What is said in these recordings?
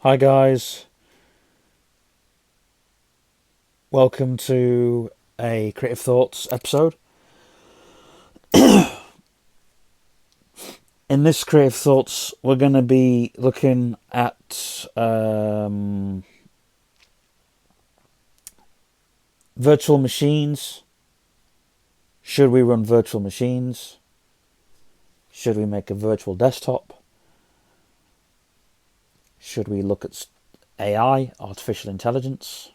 Hi guys, welcome to a Creative Thoughts episode. In this Creative Thoughts, we're going to be looking at virtual machines. Should we run virtual machines? Should we make a virtual desktop? Should we look at AI, artificial intelligence?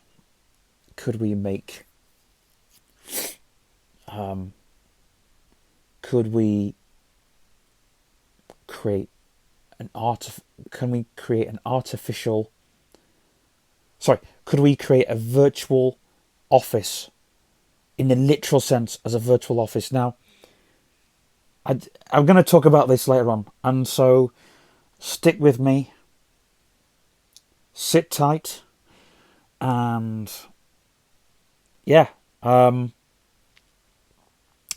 Could we make could we create can we create an artificial could we create a virtual office in the literal sense as a virtual office? Now, I'm going to talk about this later on, and so stick with me, sit tight, and yeah.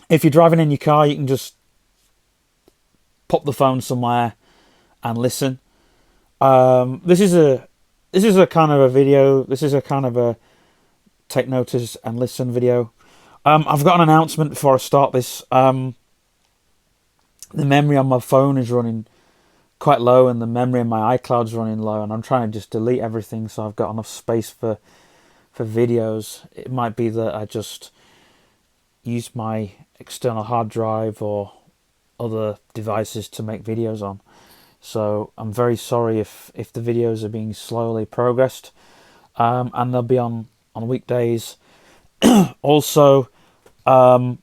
If you're driving in your car, you can just pop the phone somewhere and listen. This is a kind of a video. This is a kind of a take notice and listen video. I've got an announcement before I start this. The memory on my phone is running quite low, and the memory in my iCloud's running low, and I'm trying to just delete everything so I've got enough space for videos. It might be that I just use my external hard drive or other devices to make videos on. So I'm very sorry if the videos are being slowly progressed, and they'll be on weekdays. Also, I'm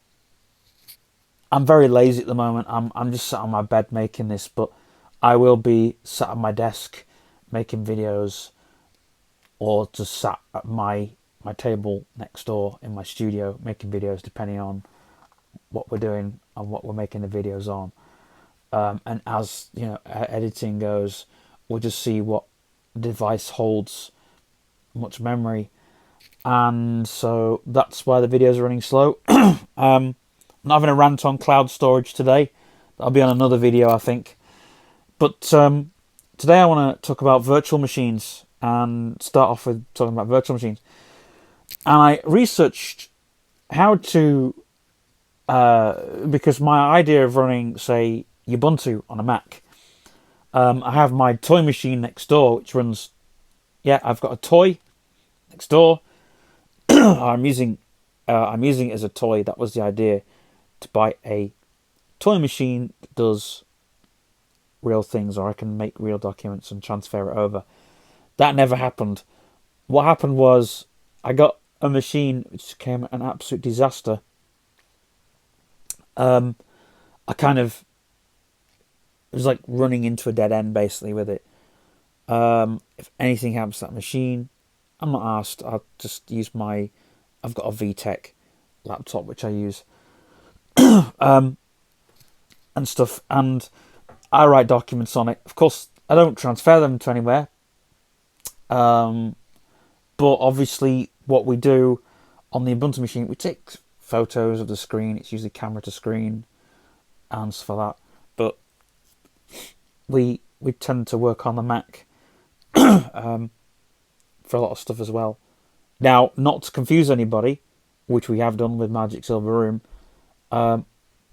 very lazy at the moment. I'm just sat on my bed making this, but I will be sat at my desk making videos, or just sat at my table next door in my studio making videos, depending on what we're doing and what we're making the videos on. And as you know, editing goes, we'll just see what device holds much memory, and so that's why the videos are running slow. I'm not having a rant on cloud storage today. That'll be on another video, I think. But today I want to talk about virtual machines and start off with talking about virtual machines. And I researched how to, because my idea of running, say, Ubuntu on a Mac, I have my toy machine next door, which runs, I've got a toy next door. I'm using it as a toy. That was the idea, to buy a toy machine that does real things, or I can make real documents and transfer it over. That never happened. What happened was I got a machine which became an absolute disaster. It was like running into a dead end basically with it. If anything happens to that machine, I'm not asked. I'll just use I've got a VTech laptop which I use, and stuff, and I write documents on it. Of course, I don't transfer them to anywhere. But obviously, what we do on the Ubuntu machine, we take photos of the screen. It's usually camera to screen and stuff like that. But we tend to work on the Mac for a lot of stuff as well. Now, not to confuse anybody, which we have done with Magic Silver Room,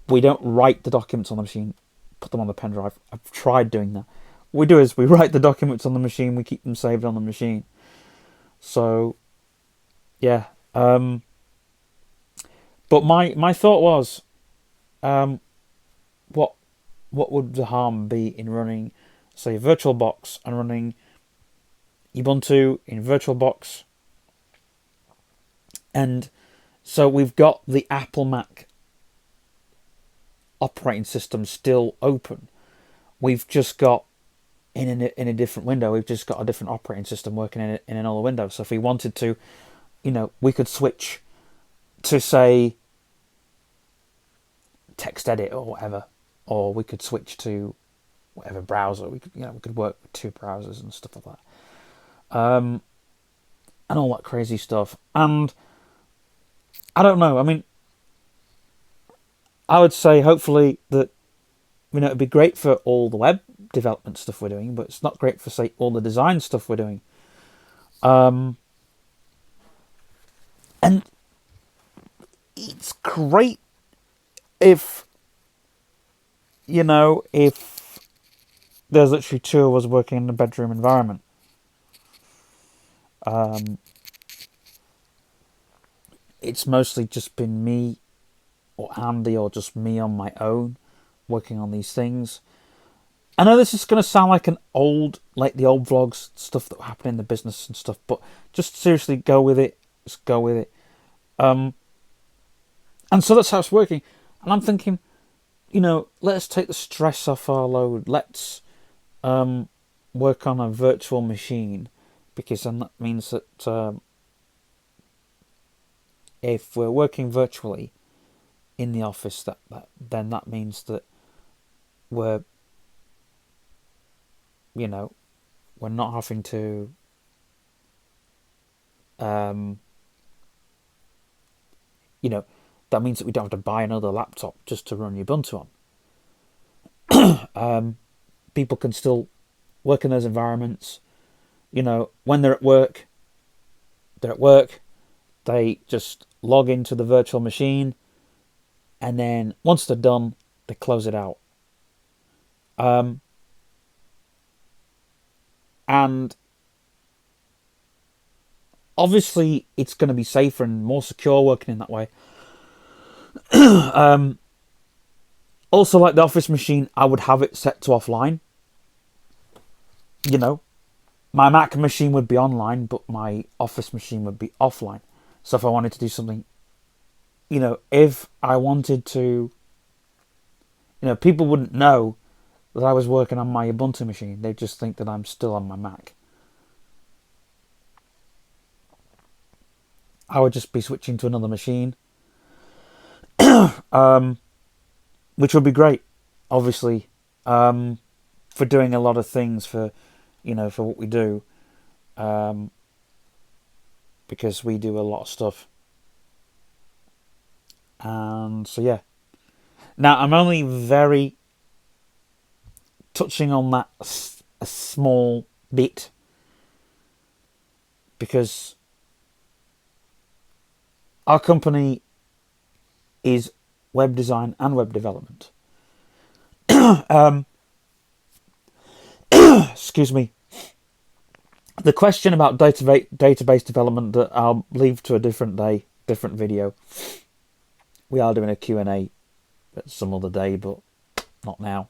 we don't write the documents on the machine, put them on the pen drive. I've tried doing that. What we do is we write the documents on the machine, we keep them saved on the machine. So, yeah. But my thought was, what would the harm be in running, say, VirtualBox and running Ubuntu in VirtualBox? And so we've got the Apple Mac operating system still open. We've just got in a different window. We've just got a different operating system working in another window. So if we wanted to, we could switch to, say, TextEdit or whatever, or we could switch to whatever browser. We could work with two browsers and stuff like that, and all that crazy stuff. And I don't know. I mean, I would say hopefully that it'd be great for all the web web development stuff we're doing, but it's not great for, say, all the design stuff we're doing. And it's great if, if there's literally two of us working in a bedroom environment. It's mostly just been me or Andy or just me on my own working on these things. I know this is going to sound like the old vlogs, stuff that happened in the business and stuff, but just seriously go with it. Just go with it. And so that's how it's working. And I'm thinking, let's take the stress off our load. Let's work on a virtual machine, because then that means that if we're working virtually in the office, then that means that we're not having to that means that we don't have to buy another laptop just to run Ubuntu on. People can still work in those environments. When they're at work, they just log into the virtual machine, and then once they're done, they close it out. And obviously, it's going to be safer and more secure working in that way. Also, like the office machine, I would have it set to offline. My Mac machine would be online, but my office machine would be offline. So if I wanted to do something, if I wanted to, people wouldn't know that I was working on my Ubuntu machine. They'd just think that I'm still on my Mac. I would just be switching to another machine, which would be great, obviously, for doing a lot of things for what we do, because we do a lot of stuff. And so, yeah. Now, I'm only very touching on that a small bit, because our company is web design and web development. Excuse me. The question about database development that I'll leave to a different day, different video. We are doing a Q&A at some other day, but not now.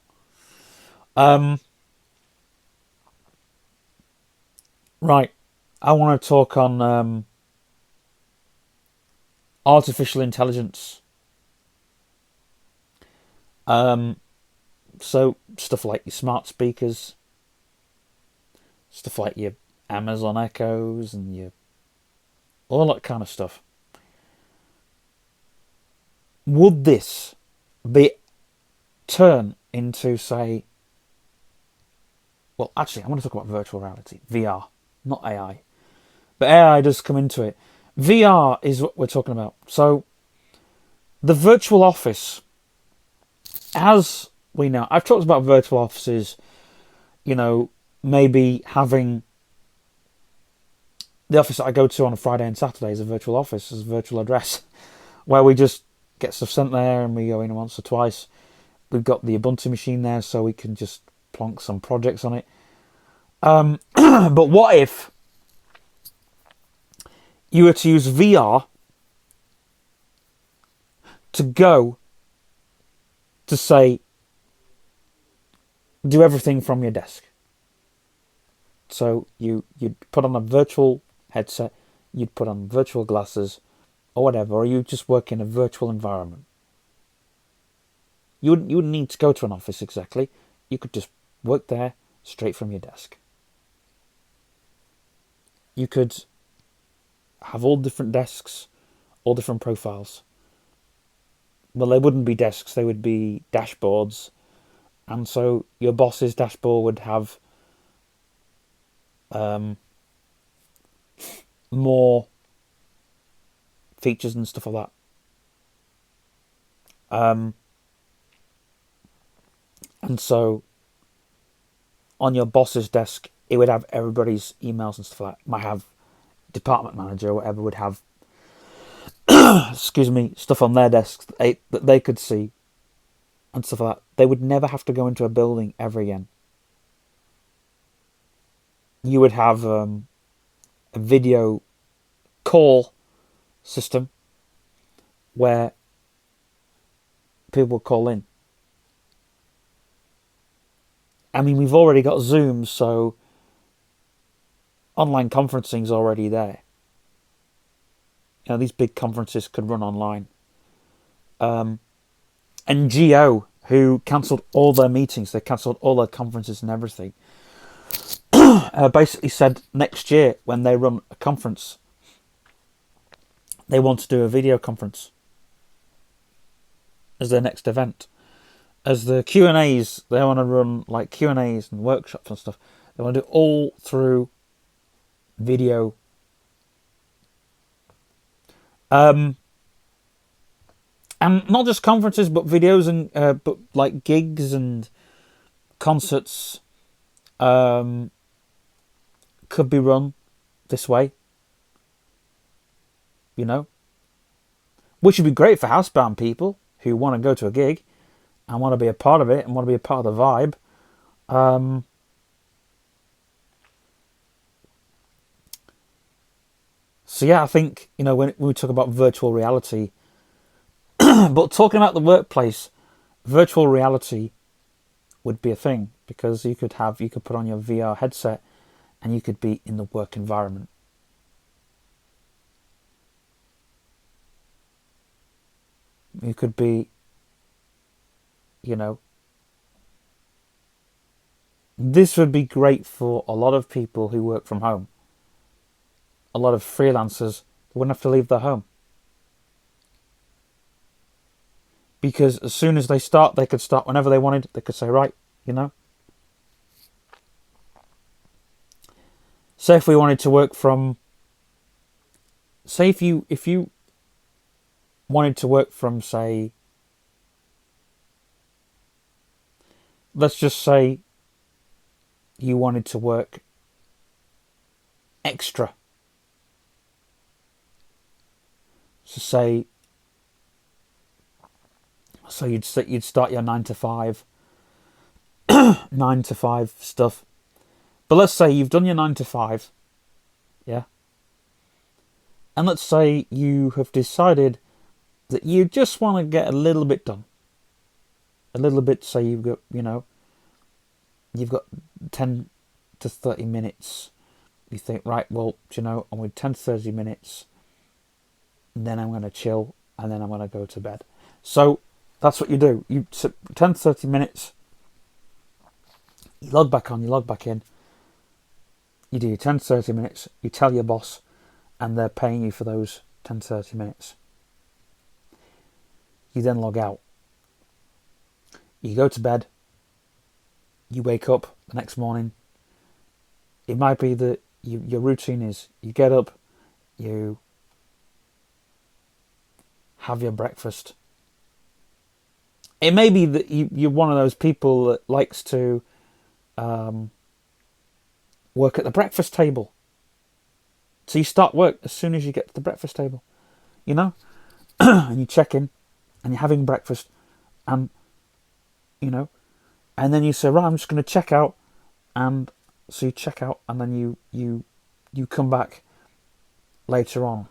Right. I want to talk on artificial intelligence. So stuff like your smart speakers, stuff like your Amazon Echoes and all that kind of stuff. Would this turn into, say, well, actually, I want to talk about virtual reality, VR, not AI. But AI does come into it. VR is what we're talking about. So, the virtual office, as we know, I've talked about virtual offices, maybe having the office that I go to on a Friday and Saturday is a virtual office, is a virtual address, where we just get stuff sent there and we go in once or twice. We've got the Ubuntu machine there, so we can just plonk some projects on it. But what if you were to use VR to go to, say, do everything from your desk? So you'd put on a virtual headset, you'd put on virtual glasses or whatever, or you just work in a virtual environment. You wouldn't need to go to an office exactly. You could just work there straight from your desk. You could have all different desks, all different profiles. Well, they wouldn't be desks, they would be dashboards. And so your boss's dashboard would have more features and stuff like that. And so on your boss's desk, it would have everybody's emails and stuff like that. Might have department manager or whatever would have, excuse me, stuff on their desks that they could see and stuff like that. They would never have to go into a building ever again. You would have a video call system where people would call in. I mean, we've already got Zoom, so online conferencing's already there. You know, these big conferences could run online. And GO, who cancelled all their meetings, they cancelled all their conferences and everything, basically said next year when they run a conference, they want to do a video conference as their next event. As the Q&As, they want to run like Q&As and workshops and stuff. They want to do all through video. And not just conferences, but videos and but like gigs and concerts could be run this way. You know, which would be great for housebound people who want to go to a gig and want to be a part of it and want to be a part of the vibe. So yeah, I think, you know, when we talk about virtual reality, but talking about the workplace, virtual reality would be a thing, because you could put on your VR headset and you could be in the work environment. You could be, you know, this would be great for a lot of people who work from home. A lot of freelancers wouldn't have to leave their home. Because as soon as they start, they could start whenever they wanted. They could say, right, you know. Say if we wanted to work from, say if you wanted to work from, say, let's just say you wanted to work extra. So you'd start your 9 to 5 9 to 5 stuff. But let's say you've done your 9 to 5, yeah? And let's say you have decided that you just want to get a little bit done. A little bit, say you've got 10 to 30 minutes. You think, right, well, you know, I'm with 10 to 30 minutes, and then I'm going to chill, and then I'm going to go to bed. So that's what you do. You 10 to 30 minutes, you log back on, you log back in, you do your 10 to 30 minutes, you tell your boss, and they're paying you for those 10 to 30 minutes. You then log out. You go to bed. You wake up the next morning. It might be that your routine is you get up, you have your breakfast. It may be that you're one of those people that likes to work at the breakfast table. So you start work as soon as you get to the breakfast table, you know, and you check in, and you're having breakfast, and you know, and then you say, right, I'm just going to check out, and so you check out, and then you come back later on.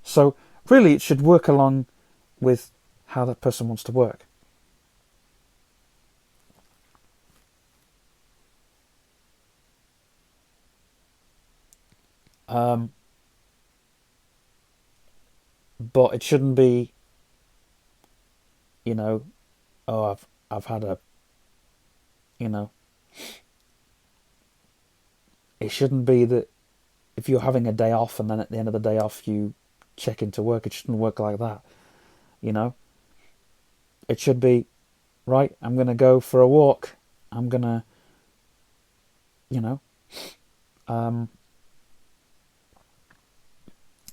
So really, it should work along with how that person wants to work. But it shouldn't be, you know, oh, I've had a, you know, it shouldn't be that if you're having a day off and then at the end of the day off you check into work. It shouldn't work like that, you know. It should be, right, I'm going to go for a walk. I'm going to, you know, I'm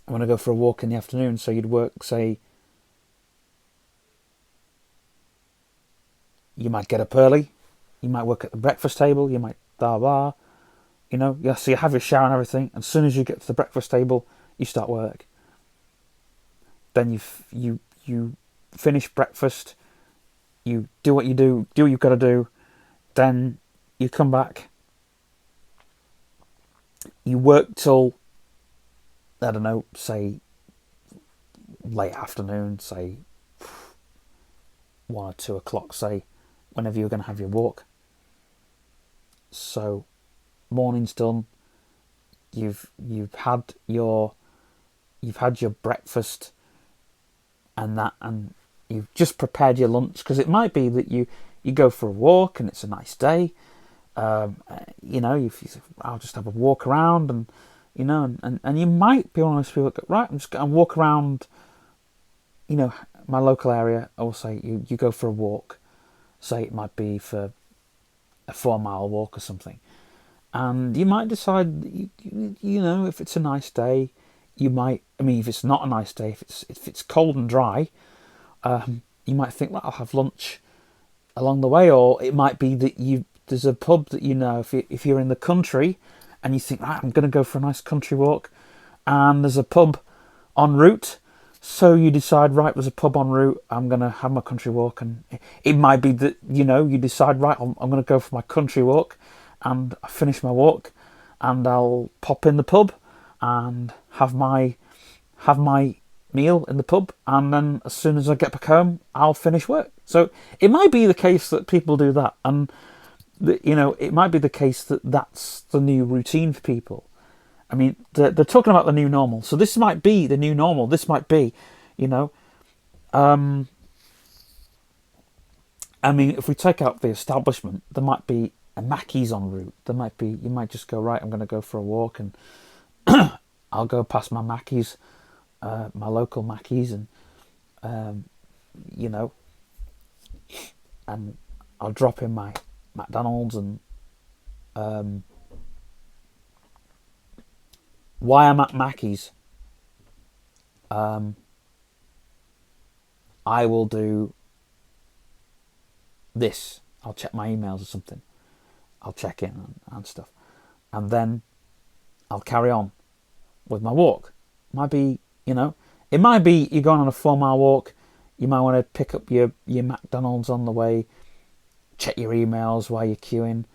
going to go for a walk in the afternoon. So you'd work, say, you might get up early. You might work at the breakfast table. You might blah blah. You know, yeah. So you have your shower and everything. And as soon as you get to the breakfast table, you start work. Then you finish breakfast. You do what you do. Do what you've got to do. Then you come back. You work till, I don't know, say late afternoon, say 1 or 2 o'clock, say whenever you're going to have your walk. So morning's done. You've had your breakfast and you've just prepared your lunch, because it might be that you go for a walk and it's a nice day. You know, if you say, I'll just have a walk around, and you know, and you might be one of those people that go, right, I'm just going to walk around, you know, my local area. Or say you go for a walk, say it might be for a 4-mile walk or something, and you might decide, you know, if it's a nice day, you might, I mean, if it's not a nice day, if it's cold and dry, you might think, well, I'll have lunch along the way. Or it might be that there's a pub that, you know, if you're in the country and you think, right, I'm going to go for a nice country walk, and there's a pub en route, so you decide, right, there's a pub en route, I'm going to have my country walk. And it might be that, you know, you decide, right, I'm going to go for my country walk, and I finish my walk and I'll pop in the pub and have my meal in the pub, and then as soon as I get back home, I'll finish work. So it might be the case that people do that, and you know, it might be the case that that's the new routine for people. I mean, they're talking about the new normal, so this might be the new normal. This might be, you know, I mean, if we take out the establishment, there might be a Mackey's en route. There might be, you might just go, right, I'm going to go for a walk, and I'll go past my Mackey's, my local Mackey's, and you know, and I'll drop in my McDonald's. And why I'm at Mackey's, I will do this. I'll check my emails or something. I'll check in and stuff, and then I'll carry on with my walk. Might be, you know, it might be you're going on a 4-mile walk. You might want to pick up your McDonald's on the way, check your emails while you're queuing,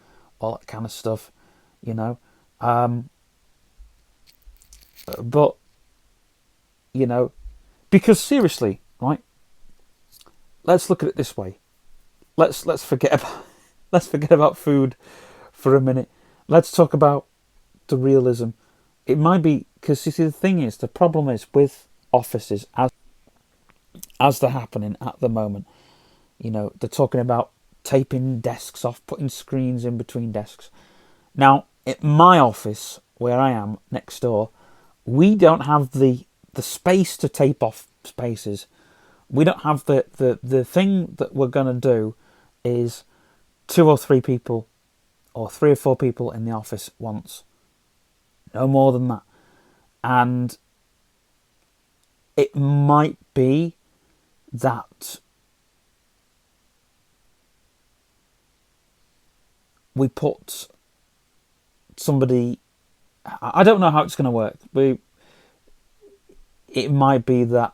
all that kind of stuff, you know. But, you know, because seriously, right? Let's look at it this way. Let's forget about food for a minute. Let's talk about the realism. It might be, because you see, the thing is, the problem is with offices as they're happening at the moment. You know, they're talking about taping desks off, putting screens in between desks. Now, at my office, where I am next door, we don't have the space to tape off spaces. We don't have the thing that we're going to do is 2 or 3 people, or 3 or 4 people in the office once. No more than that. And it might be that we put somebody, I don't know how it's going to work. It might be that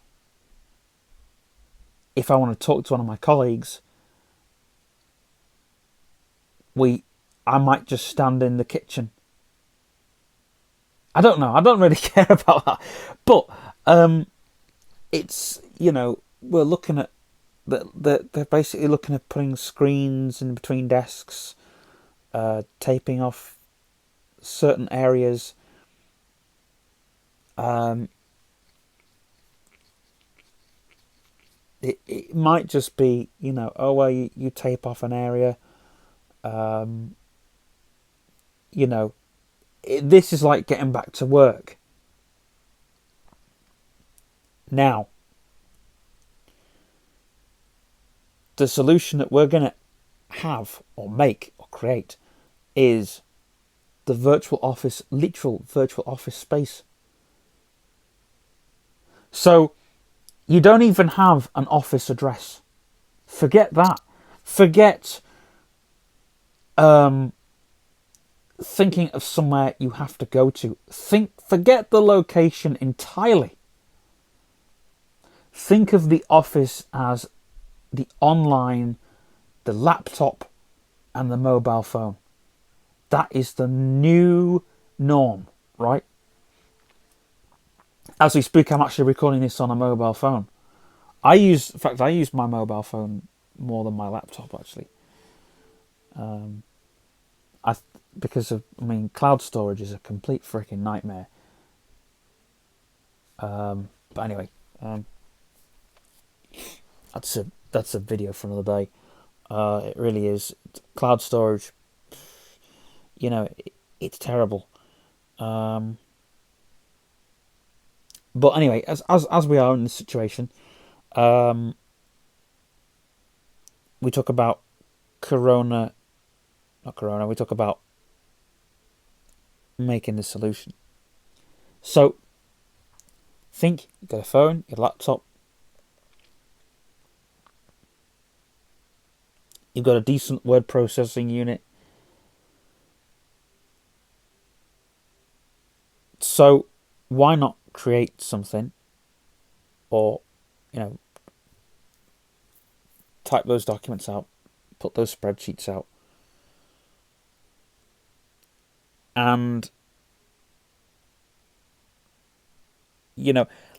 if I want to talk to one of my colleagues, I might just stand in the kitchen. I don't know. I don't really care about that. But it's, you know, we're looking at they're basically looking at putting screens in between desks, taping off certain areas. It might just be, you know, oh well, you tape off an area. You know, this is like getting back to work. Now, the solution that we're going to have or make or create is the virtual office, literal virtual office space. So you don't even have an office address. Forget that. Forget thinking of somewhere you have to go to. Forget the location entirely. Think of the office as the online, the laptop, and the mobile phone. That is the new norm, right? As we speak, I'm actually recording this on a mobile phone. I use my mobile phone more than my laptop, actually. Cloud storage is a complete freaking nightmare. But anyway, that's a video for another day. It really is. Cloud storage, it's terrible. But anyway, as we are in this situation, we talk about Corona. Not Corona. We talk about making the solution. So, think you've got a phone, your laptop, you've got a decent word processing unit. So, why not create something, or type those documents out, put those spreadsheets out, and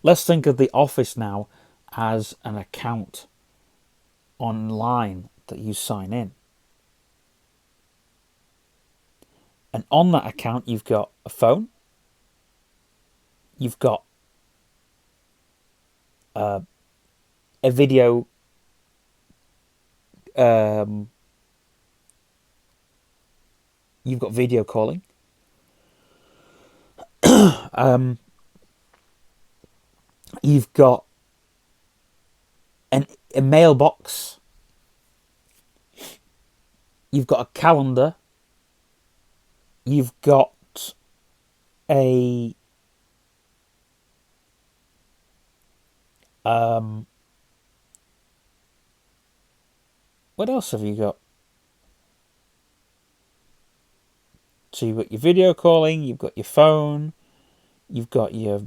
let's think of the office now as an account online that you sign in. And on that account, you've got a phone, you've got a video you've got video calling. You've got a mailbox. You've got a calendar. You've got a what else have you got? So you've got your video calling, you've got your phone, you've got your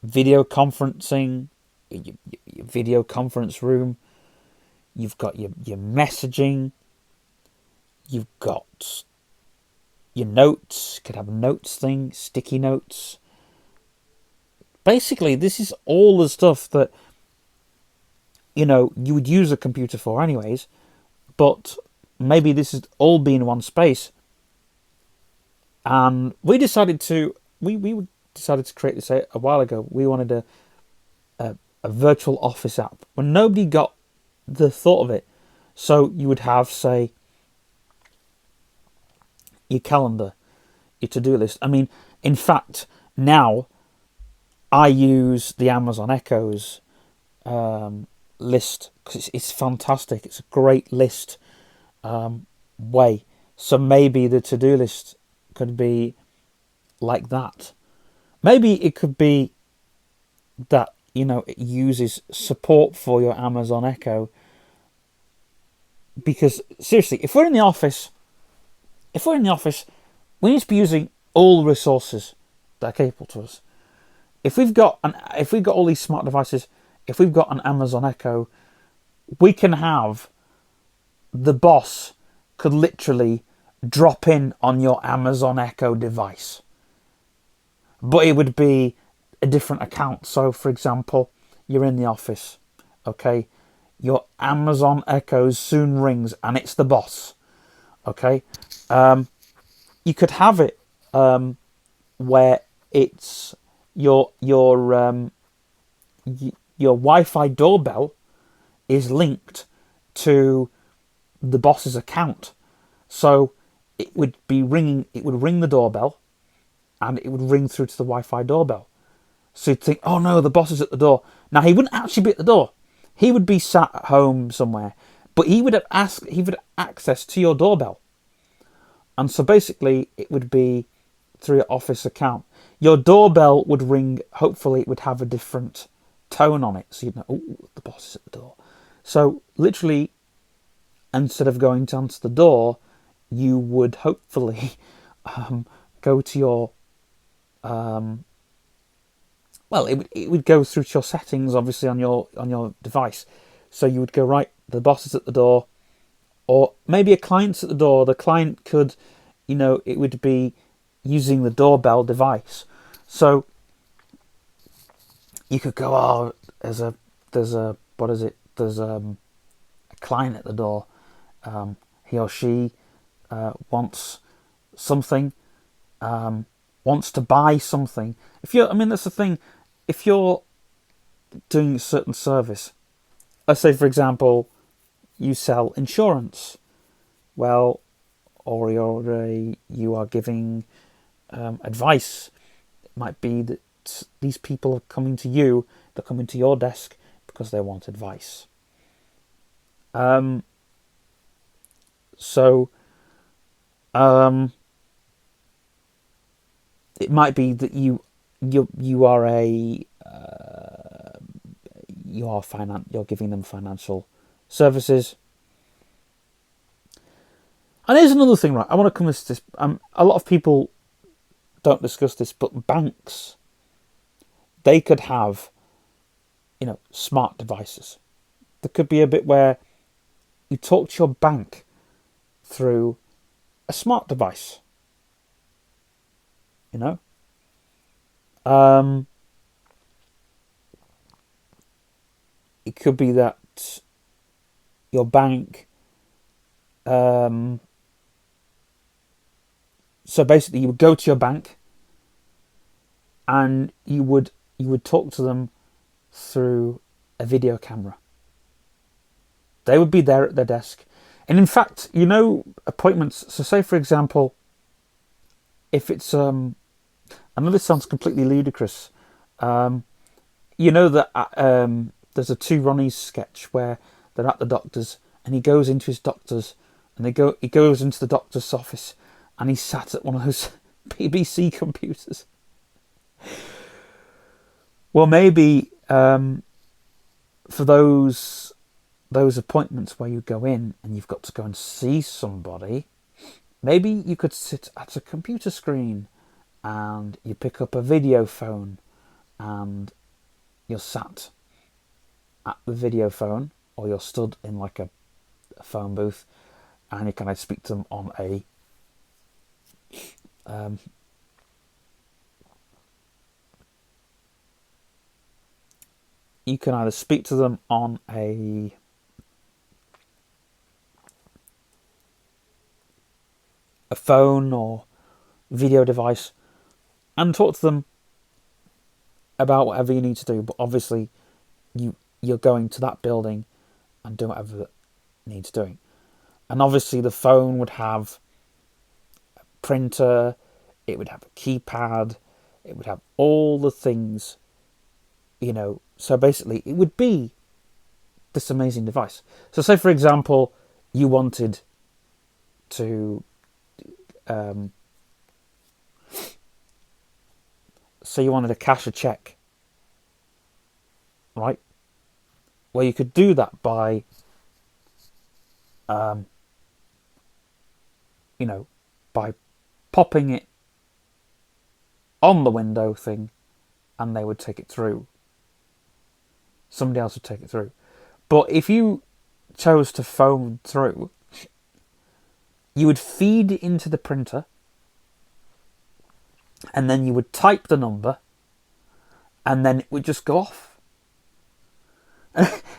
video conferencing, your video conference room, you've got your messaging, you've got your notes, could have a notes thing, sticky notes. Basically, this is all the stuff that you would use a computer for anyways, but maybe this is all be in one space. And we decided to create this a while ago. We wanted a virtual office app when nobody got the thought of it. So you would have, say, your calendar, your to-do list. In fact, now I use the Amazon Echo's list because it's fantastic. It's a great list way. So maybe the to-do list could be like that. Maybe it could be that it uses support for your Amazon Echo. Because seriously, if we're in the office, we need to be using all the resources that are capable to us. If we've got all these smart devices, if we've got an Amazon Echo, we can have the boss could literally drop in on your Amazon Echo device. But it would be a different account. So, for example, you're in the office, okay? Your Amazon Echo soon rings and it's the boss, okay? You could have it where it's your Wi-Fi doorbell is linked to the boss's account. So it would ring the doorbell and it would ring through to the Wi-Fi doorbell. So you'd think, oh no, the boss is at the door. Now he wouldn't actually be at the door. He would be sat at home somewhere, but he would have access to your doorbell. And so basically it would be through your office account. Your doorbell would ring, hopefully it would have a different tone on it. So you'd know, oh, the boss is at the door. So literally, instead of going to answer the door, you would hopefully go to your it would go through to your settings, obviously, on your device. So you would go, right, the boss is at the door, or maybe a client's at the door. The client could, it would be using the doorbell device. So you could go, oh, there's a what is it? There's a client at the door. He or she wants something, wants to buy something. That's the thing. If you're doing a certain service, let's say, for example, you sell insurance, well, or you are giving advice. It might be that these people are coming to you, they're coming to your desk because they want advice. So it might be that you're giving them financial services. And here's another thing, right? I want to come to this. A lot of people don't discuss this, but banks, they could have, smart devices. There could be a bit where you talk to your bank through a smart device. It could be that your bank. So basically, you would go to your bank, and you would talk to them through a video camera. They would be there at their desk, and in fact, appointments. So, say for example, if it's I know this sounds completely ludicrous. That there's a Two Ronnies sketch where they're at the doctor's, and he goes into his doctor's, and he goes into the doctor's office, and he's sat at one of those BBC computers. Well, maybe for those appointments where you go in and you've got to go and see somebody, maybe you could sit at a computer screen and you pick up a video phone and you're sat at the video phone, or you're stood in like a phone booth, and you can either speak to them on a phone or video device and talk to them about whatever you need to do. But obviously, you're going to that building and doing whatever it needs doing. And obviously, the phone would have a printer, it would have a keypad, it would have all the things, So basically, it would be this amazing device. So say, for example, you wanted to cash a check, right? Well, you could do that by by popping it on the window thing, and they would take it through. Somebody else would take it through. But if you chose to phone through, you would feed it into the printer, and then you would type the number, and then it would just go off.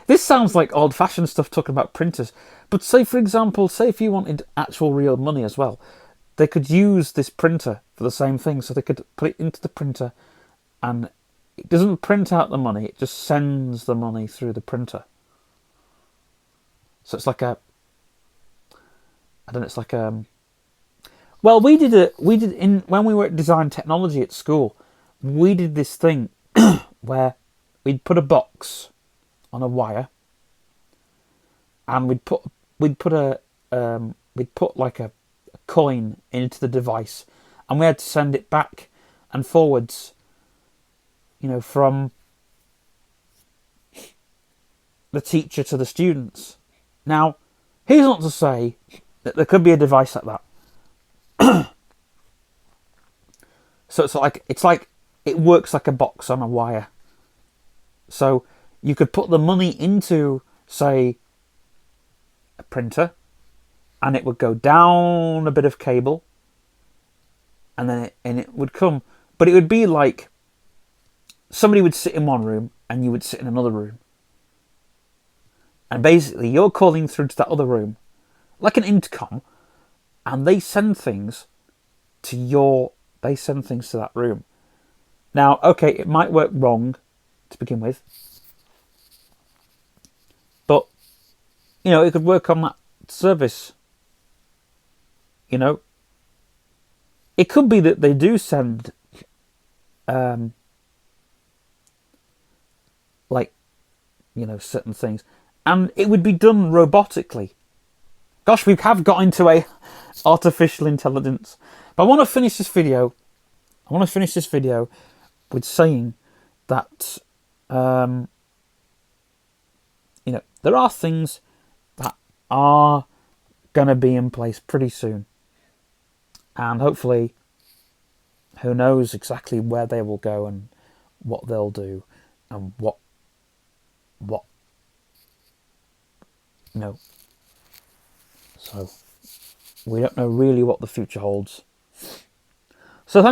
This sounds like old-fashioned stuff talking about printers, but say, for example, if you wanted actual real money as well, they could use this printer for the same thing. So they could put it into the printer, and it doesn't print out the money, it just sends the money through the printer. So it's like well, when we were at design technology at school, we did this thing where we'd put a box on a wire, and we'd put like a coin into the device, and we had to send it back and forwards, from the teacher to the students. Now, here's not to say There could be a device like that. So it's like it works like a box on a wire. So you could put the money into, say, a printer, and it would go down a bit of cable, and then it would come. But it would be like somebody would sit in one room and you would sit in another room. And basically you're calling through to that other room, like an intercom, and they send things to that room. Now, okay, it might work wrong to begin with, but, you know, it could work on that service. You know, it could be that they do send, like, you know, certain things, and it would be done robotically. Gosh, we have got into a artificial intelligence. But I want to finish this video. With saying that, you know, there are things that are going to be in place pretty soon. And hopefully, who knows exactly where they will go and what they'll do and what, you know. So, we don't know really what the future holds. So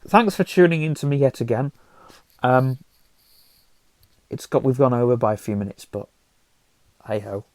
thanks for tuning in to me yet again. We've gone over by a few minutes, but hey ho.